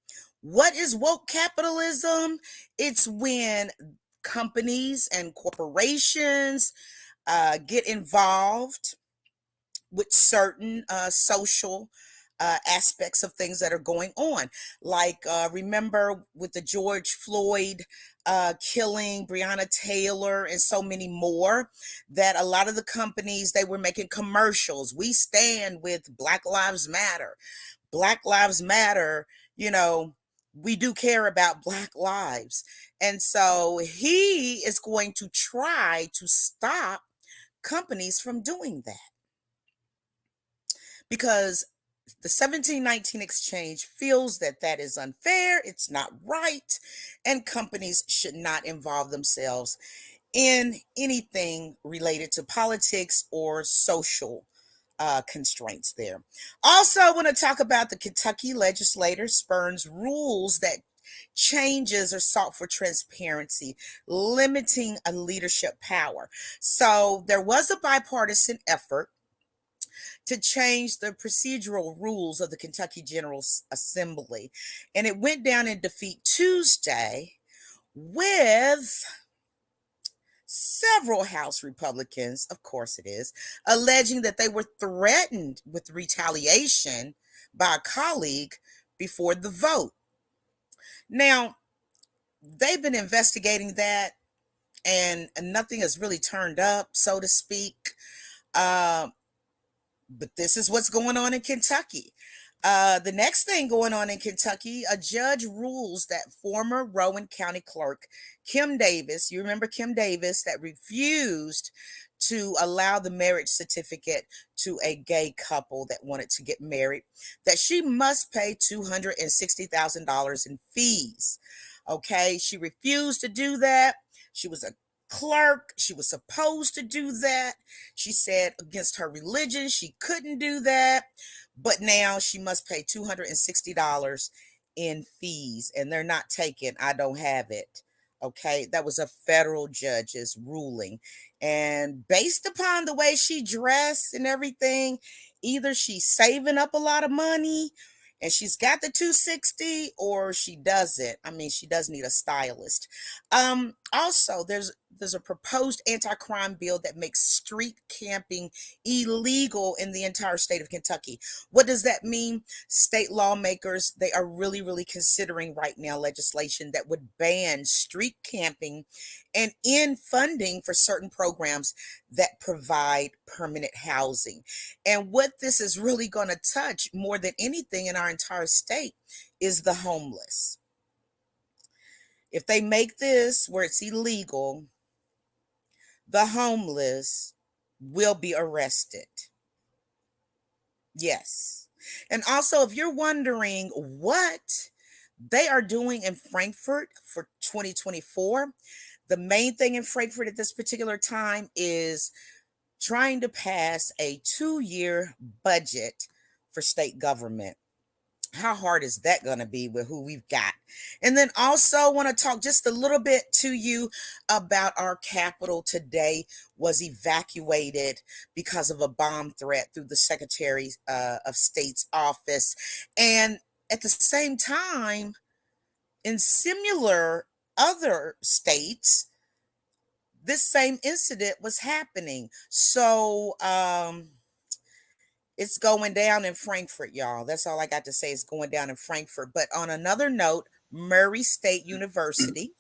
What is woke capitalism? It's when companies and corporations get involved with certain social aspects of things that are going on. Like, remember with the George Floyd killing, Breonna Taylor, and so many more, that a lot of the companies, they were making commercials. We stand with Black Lives Matter. Black Lives Matter, we do care about Black lives. And so he is going to try to stop companies from doing that, because the 1719 Exchange feels that that is unfair, it's not right, and companies should not involve themselves in anything related to politics or social constraints there. Also, I want to talk about the Kentucky legislator spurns rules that changes are sought for transparency, limiting a leadership power. So there was a bipartisan effort to change the procedural rules of the Kentucky General Assembly. And it went down in defeat Tuesday with several House Republicans, of course it is, alleging that they were threatened with retaliation by a colleague before the vote. Now, they've been investigating that, and nothing has really turned up, so to speak. But this is what's going on in Kentucky. The next thing going on in Kentucky, a judge rules that former Rowan County Clerk Kim Davis, you remember Kim Davis, that refused to allow the marriage certificate to a gay couple that wanted to get married, that she must pay $260,000 in fees. Okay, she refused to do that. She was a clerk. She was supposed to do that. She said against her religion, she couldn't do that. But now she must pay $260 in fees, and they're not taking, I don't have it. Okay, that was a federal judge's ruling. And based upon the way she dressed and everything, either she's saving up a lot of money and she's got the 260 or she doesn't. I mean, she does need a stylist. Also, there's a proposed anti-crime bill that makes street camping illegal in the entire state of Kentucky. What does that mean? State lawmakers, they are really considering right now legislation that would ban street camping and end funding for certain programs that provide permanent housing. And what this is really going to touch more than anything in our entire state is the homeless. If they make this where it's illegal, the homeless will be arrested. Yes. And also, if you're wondering what they are doing in Frankfurt for 2024, the main thing in Frankfurt at this particular time is trying to pass a 2-year budget for state government. How hard is that going to be with who we've got? And then also want to talk just a little bit to you about our capital today was evacuated because of a bomb threat through the Secretary of State's office. And at the same time, in similar other states, this same incident was happening. So it's going down in Frankfurt, y'all. That's all I got to say. It's going down in Frankfurt. But on another note, Murray State University,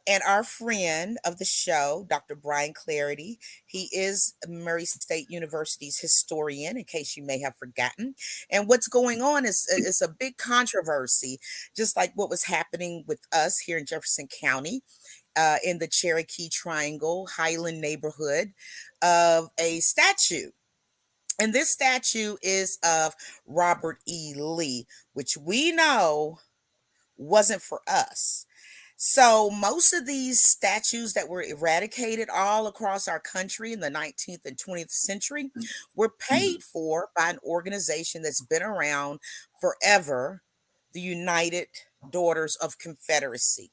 and our friend of the show, Dr. Brian Clarity, he is Murray State University's historian, in case you may have forgotten. And what's going on is a big controversy, just like what was happening with us here in Jefferson County. In the Cherokee Triangle, Highland neighborhood, of a statue. And this statue is of Robert E. Lee, which we know wasn't for us. So most of these statues that were eradicated all across our country in the 19th and 20th century were paid for by an organization that's been around forever, the United Daughters of Confederacy.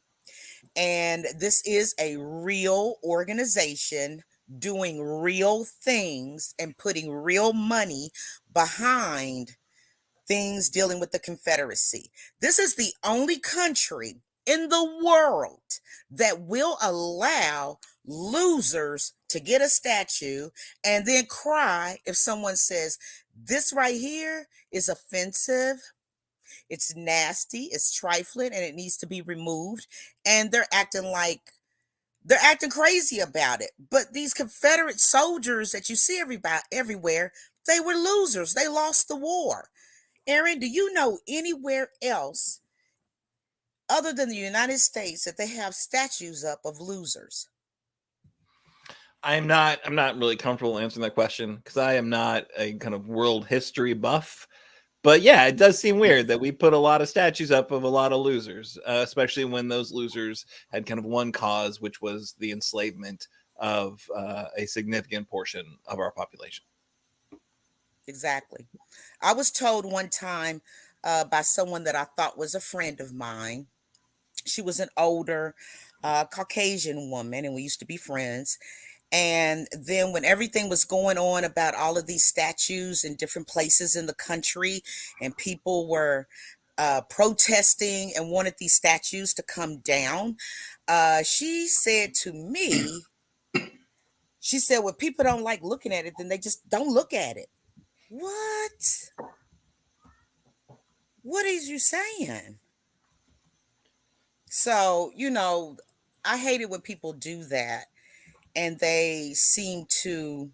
And this is a real organization doing real things and putting real money behind things dealing with the Confederacy. This is the only country in the world that will allow losers to get a statue and then cry if someone says, this right here is offensive, it's nasty, it's trifling, and it needs to be removed. And they're acting crazy about it. But these Confederate soldiers that you see everywhere, they were losers. They lost the war. Aaron, do you know anywhere else other than the United States that they have statues up of losers? I'm not really comfortable answering that question because I am not a kind of world history buff. But yeah, it does seem weird that we put a lot of statues up of a lot of losers, especially when those losers had kind of one cause, which was the enslavement of a significant portion of our population. Exactly. I was told one time by someone that I thought was a friend of mine. She was an older Caucasian woman, and we used to be friends. And then when everything was going on about all of these statues in different places in the country, and people were protesting and wanted these statues to come down, she said to me, she said, well, people don't like looking at it, then they just don't look at it. What? What is you saying? So, I hate it when people do that and they seem to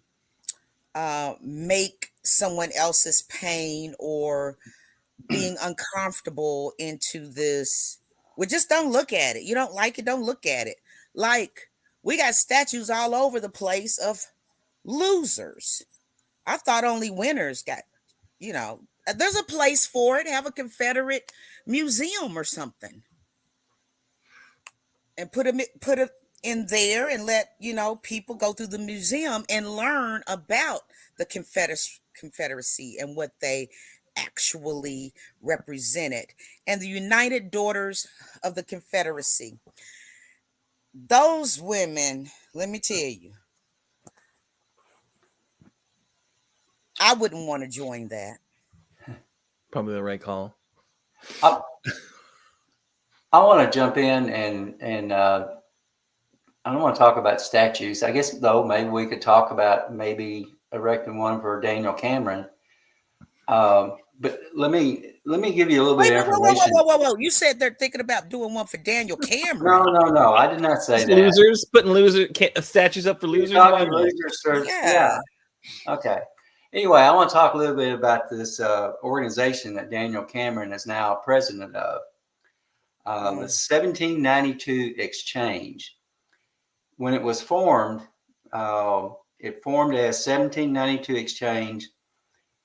make someone else's pain or being uncomfortable into this. Well, just don't look at it. You don't like it, don't look at it. Like, we got statues all over the place of losers. I thought only winners got, there's a place for it. Have a Confederate museum or something. And put it in there and let people go through the museum and learn about the Confederacy and what they actually represented. And the United Daughters of the Confederacy, those women, let me tell you, I wouldn't want to join that. Probably the right call. I want to jump in and I don't want to talk about statues. I guess though maybe we could talk about maybe erecting one for Daniel Cameron. But let me give you a little bit Wait, of whoa, whoa, whoa, information. whoa, whoa, whoa! You said they're thinking about doing one for Daniel No, Cameron. no, I did not say Just that. losers, putting statues up for losers. You're Why talking not? losers, Yeah. Okay. Anyway, I want to talk a little bit about this organization that Daniel Cameron is now president of, the 1792 Exchange. When it was formed, it formed as 1792 Exchange,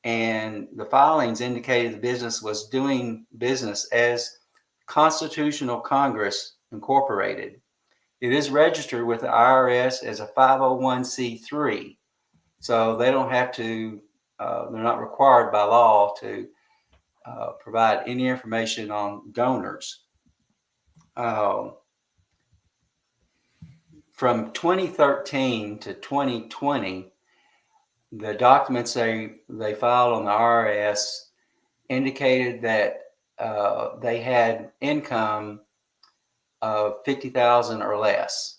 and the filings indicated the business was doing business as Constitutional Congress Incorporated. It is registered with the IRS as a 501c3, so they don't have to, they're not required by law to provide any information on donors. From 2013 to 2020, the documents they filed on the IRS indicated that they had income of $50,000 or less.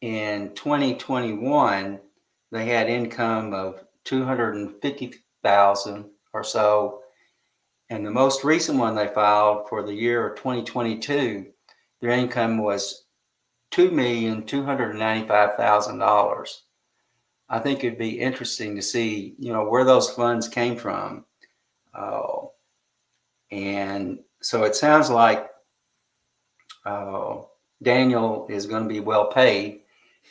In 2021, they had income of $250,000 or so. And the most recent one they filed for the year of 2022, their income was $2,295,000. I think it'd be interesting to see, where those funds came from. And so it sounds like Daniel is going to be well paid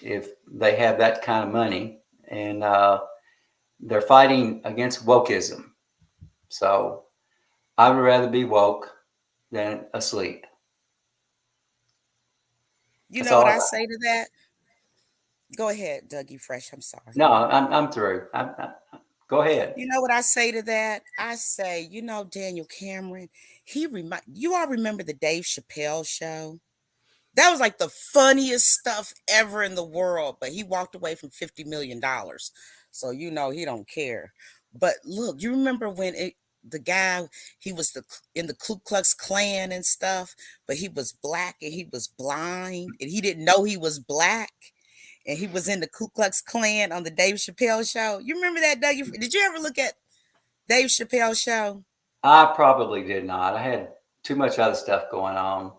if they have that kind of money. And they're fighting against wokeism. So I would rather be woke than asleep. You That's know what all I say to that? Go ahead, Dougie Fresh. I'm sorry. No, I'm through. Go ahead. You know what I say to that? I say, Daniel Cameron, you all remember the Dave Chappelle show? That was like the funniest stuff ever in the world, but he walked away from $50 million. So he don't care. But look, you remember when the guy, he was in the Ku Klux Klan and stuff, but he was black and he was blind and he didn't know he was black. And he was in the Ku Klux Klan on the Dave Chappelle show. You remember that, Doug? Did you ever look at Dave Chappelle show? I probably did not. I had too much other stuff going on.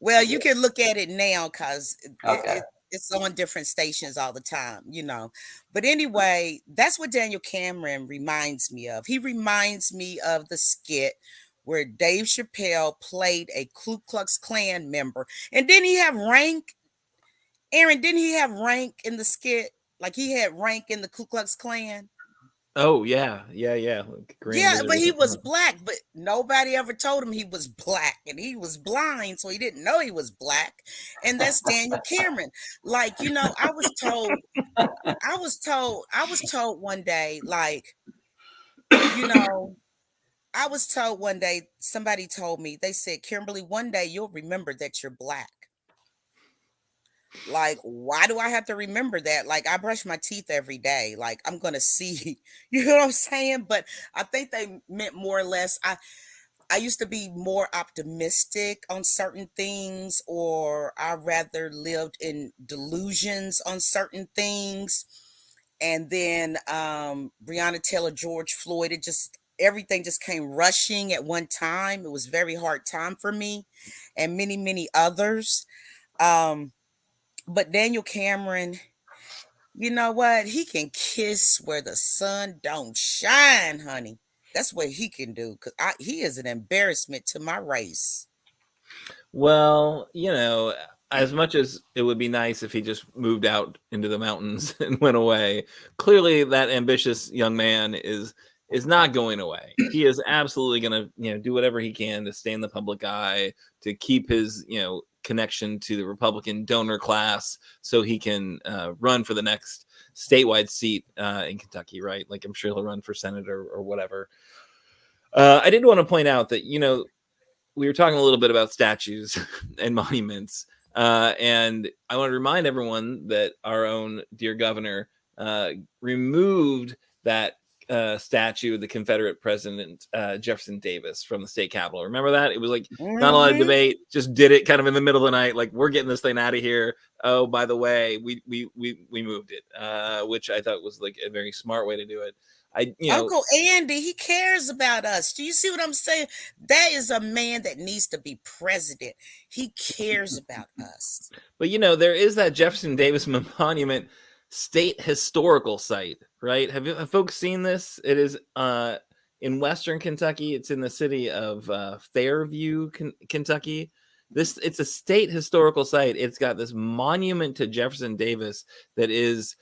Well, you can look at it now because Okay. it's on different stations all the time, But anyway, that's what Daniel Cameron reminds me of. He reminds me of the skit where Dave Chappelle played a Ku Klux Klan member. And didn't he have rank? Aaron, didn't he have rank in the skit? Like he had rank in the Ku Klux Klan? Oh yeah. Like Yeah, but he was black, but nobody ever told him he was black, and he was blind, so he didn't know he was black. And that's Daniel Cameron. Like, I was told one day, like, I was told one day, somebody told me, they said, Kimberly, one day you'll remember that you're black. Like, why do I have to remember that? Like, I brush my teeth every day. Like, I'm gonna see, you know what I'm saying? But I think they meant more or less. I used to be more optimistic on certain things, or I rather lived in delusions on certain things. And then Breonna Taylor, George Floyd, everything just came rushing at one time. It was a very hard time for me and many, many others. But Daniel Cameron, you know what? He can kiss where the sun don't shine, honey. That's what he can do, because he is an embarrassment to my race. Well, as much as it would be nice if he just moved out into the mountains and went away, clearly that ambitious young man is not going away. He is absolutely going to, do whatever he can to stay in the public eye, to keep his, connection to the Republican donor class, so he can run for the next statewide seat in Kentucky, right? Like, I'm sure he'll run for senator or whatever. I did want to point out that, we were talking a little bit about statues and monuments. And I want to remind everyone that our own dear governor removed that statue of the Confederate President Jefferson Davis from the state capitol. Remember that? It was like not a lot of Mhm. debate. Just did it kind of in the middle of the night. Like, we're getting this thing out of here. Oh, by the way, we moved it, which I thought was like a very smart way to do it. Uncle Andy, he cares about us. Do you see what I'm saying? That is a man that needs to be president. He cares about us. But there is that Jefferson Davis Monument state historical site, right? Have folks seen this? It is in Western Kentucky. It's in the city of Fairview, Kentucky. It's a state historical site. It's got this monument to Jefferson Davis that is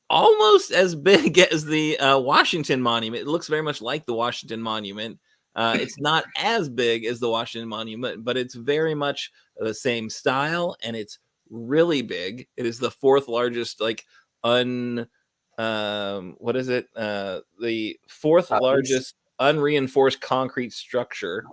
almost as big as the Washington Monument. It looks very much like the Washington Monument. It's not as big as the Washington Monument, but it's very much the same style, and it's really big. It is the fourth largest, like, what is it? The fourth largest unreinforced concrete structure,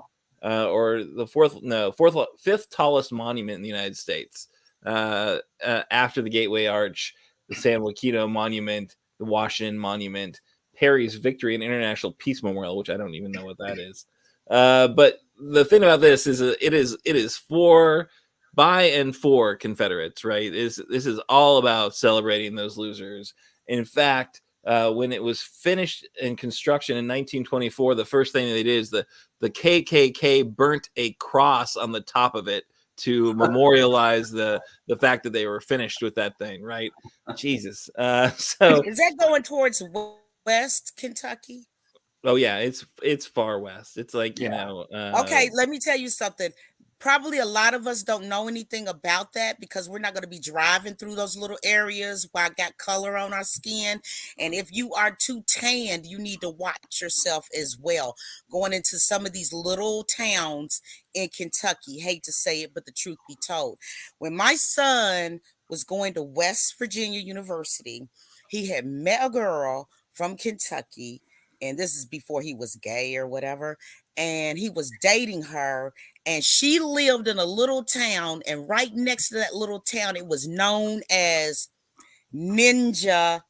or the fifth tallest monument in the United States, after the Gateway Arch, the San Joaquino Monument, the Washington Monument, Perry's Victory and International Peace Memorial, which I don't even know what that is. But the thing about this is it is for, by and for Confederates, right? This is all about celebrating those losers. In fact, when it was finished in construction in 1924, the first thing they did is the KKK burnt a cross on the top of it to memorialize the fact that they were finished with that thing, right? Jesus. So is that going towards West Kentucky? Oh yeah, it's far west. It's like, Okay, let me tell you something. Probably a lot of us don't know anything about that because we're not going to be driving through those little areas where I got color on our skin. And if you are too tanned, you need to watch yourself as well. Going into some of these little towns in Kentucky, hate to say it, but the truth be told, when my son was going to West Virginia University, he had met a girl from Kentucky, and this is before he was gay or whatever, and he was dating her, and she lived in a little town, and right next to that little town, it was known as Ninja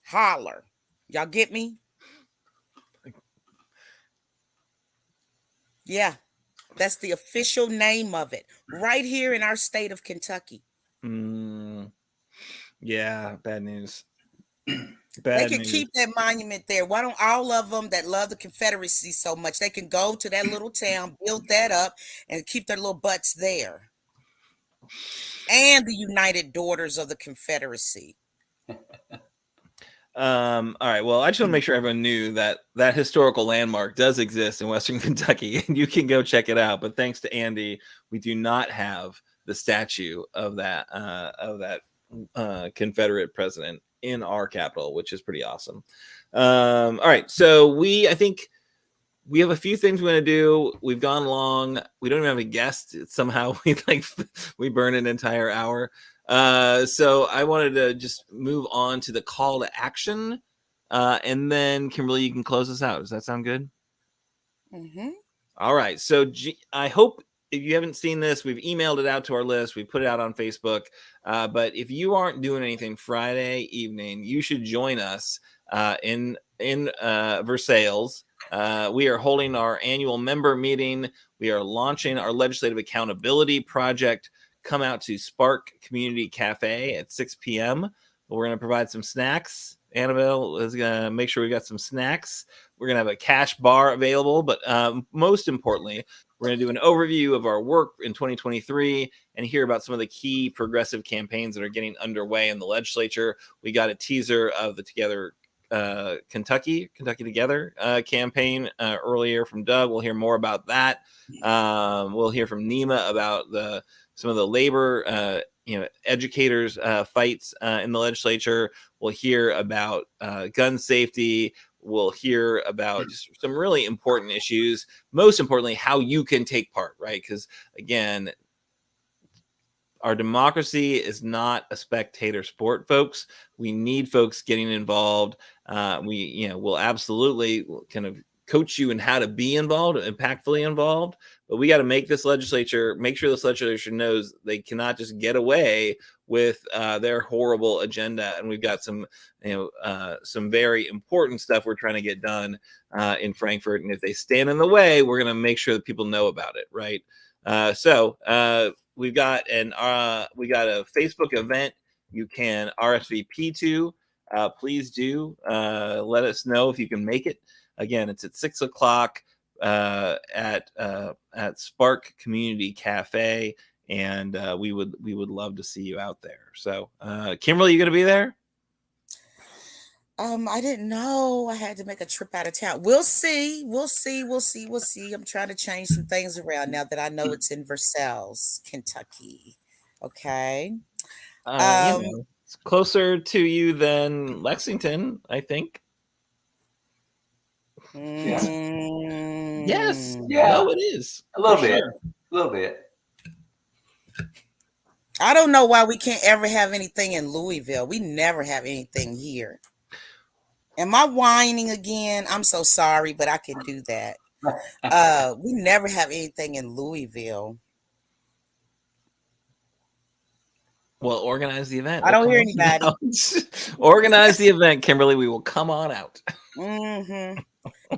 Holler. Y'all get me? Yeah, that's the official name of it, right here in our state of Kentucky. Yeah, bad news. They can keep that monument there. Why don't all of them that love the Confederacy so much, they can go to that little town, build that up, and keep their little butts there. And the United Daughters of the Confederacy. All right. Well, I just want to make sure everyone knew that that historical landmark does exist in Western Kentucky, and you can go check it out. But thanks to Andy, we do not have the statue of that Confederate president in our capital, which is pretty awesome. All right. So I think we have a few things we're going to do. We've gone long. We don't even have a guest. Somehow we burn an entire hour. So I wanted to just move on to the call to action. And then Kimberly, you can close us out. Does that sound good? Mm-hmm. All right. So I hope if you haven't seen this, we've emailed it out to our list. We put it out on Facebook. But if you aren't doing anything Friday evening, you should join us in Versailles. We are holding our annual member meeting. We are launching our legislative accountability project. Come out to Spark Community Cafe at 6 p.m. We're going to provide some snacks. Annabel is going to make sure we got some snacks. We're going to have a cash bar available. But most importantly, we're going to do an overview of our work in 2023 and hear about some of the key progressive campaigns that are getting underway in the legislature. We got a teaser of the Kentucky Together campaign earlier from Doug. We'll hear more about that. We'll hear from Nima about some of the labor educators fights in the legislature. We'll hear about gun safety. We'll hear about just some really important issues. Most importantly, how you can take part, right? Because again, our democracy is not a spectator sport, folks. We need folks getting involved. We'll absolutely kind of coach you in how to be involved, impactfully involved. But we got to make this legislature, make sure this legislature knows they cannot just get away with their horrible agenda. And we've got some, some very important stuff we're trying to get done in Frankfort. And if they stand in the way, we're going to make sure that people know about it, right? So we've got a Facebook event you can RSVP to. Please do let us know if you can make it. Again, it's at 6 o'clock at Spark Community Cafe, and we would love to see you out there. So, Kimberly, you going to be there? I didn't know I had to make a trip out of town. We'll see. I'm trying to change some things around now that I know it's in Versailles, Kentucky. Okay. It's closer to you than Lexington, I think. Yeah. Yes. Yeah. No, it is. A little bit. Sure. A little bit. I don't know why we can't ever have anything in Louisville. We never have anything here. Am I whining again? I'm so sorry, but I can do that. We never have anything in Louisville. Well, organize the event. I don't hear anybody. Organize the event, Kimberly. We will come on out. Mm-hmm.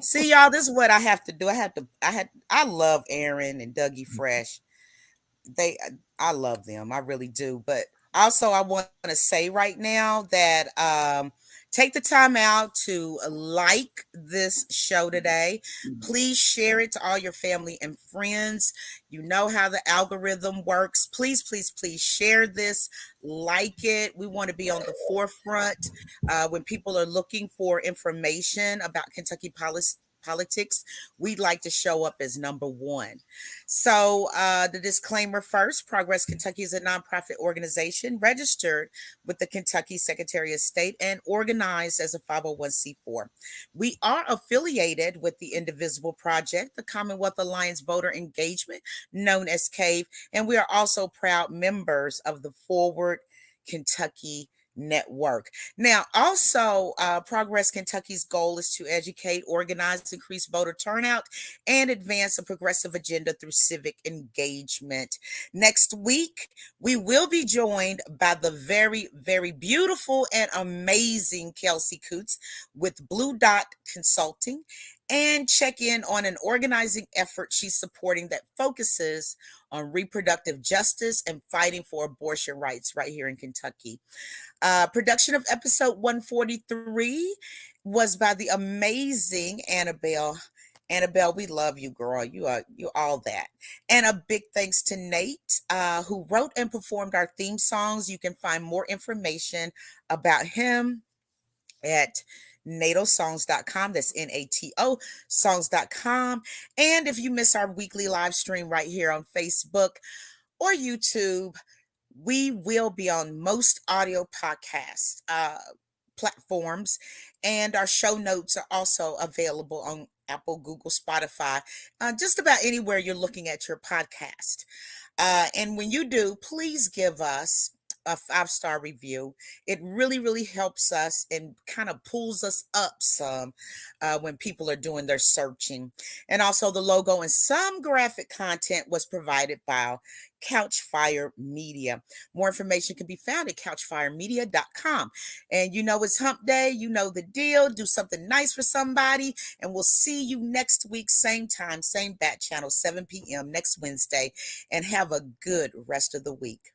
See, y'all, this is what I have to do. I love Aaron and Dougie Fresh. I love them. I really do. But also I want to say right now that take the time out to like this show today. Please share it to all your family and friends. You know how the algorithm works. Please, please, please share this. Like it. We want to be on the forefront when people are looking for information about Kentucky politics. We'd like to show up as number one. So the disclaimer first: Progress Kentucky is a nonprofit organization registered with the Kentucky Secretary of State and organized as a 501c4. We are affiliated with the Indivisible Project, the Commonwealth Alliance Voter Engagement, known as CAVE, and we are also proud members of the Forward Kentucky Network. Now, also, Progress Kentucky's goal is to educate, organize, increase voter turnout, and advance a progressive agenda through civic engagement. Next week, we will be joined by the very, very beautiful and amazing Kelsey Coots with Blue Dot Consulting, and check in on an organizing effort she's supporting that focuses on reproductive justice and fighting for abortion rights right here in Kentucky. Production of episode 143 was by the amazing Annabel. Annabel, we love you, girl. You're all that. And a big thanks to Nate, who wrote and performed our theme songs. You can find more information about him at natosongs.com. That's NATO songs.com. And if you miss our weekly live stream right here on Facebook or YouTube, we will be on most audio podcast platforms, and our show notes are also available on Apple, Google, Spotify, just about anywhere you're looking at your podcast. And when you do, please give us a 5-star review. It really, really helps us and kind of pulls us up some when people are doing their searching. And also the logo and some graphic content was provided by Couchfire Media. More information can be found at couchfiremedia.com. And you know it's hump day. You know the deal. Do something nice for somebody. And we'll see you next week, same time, same bat channel, 7 p.m. next Wednesday. And have a good rest of the week.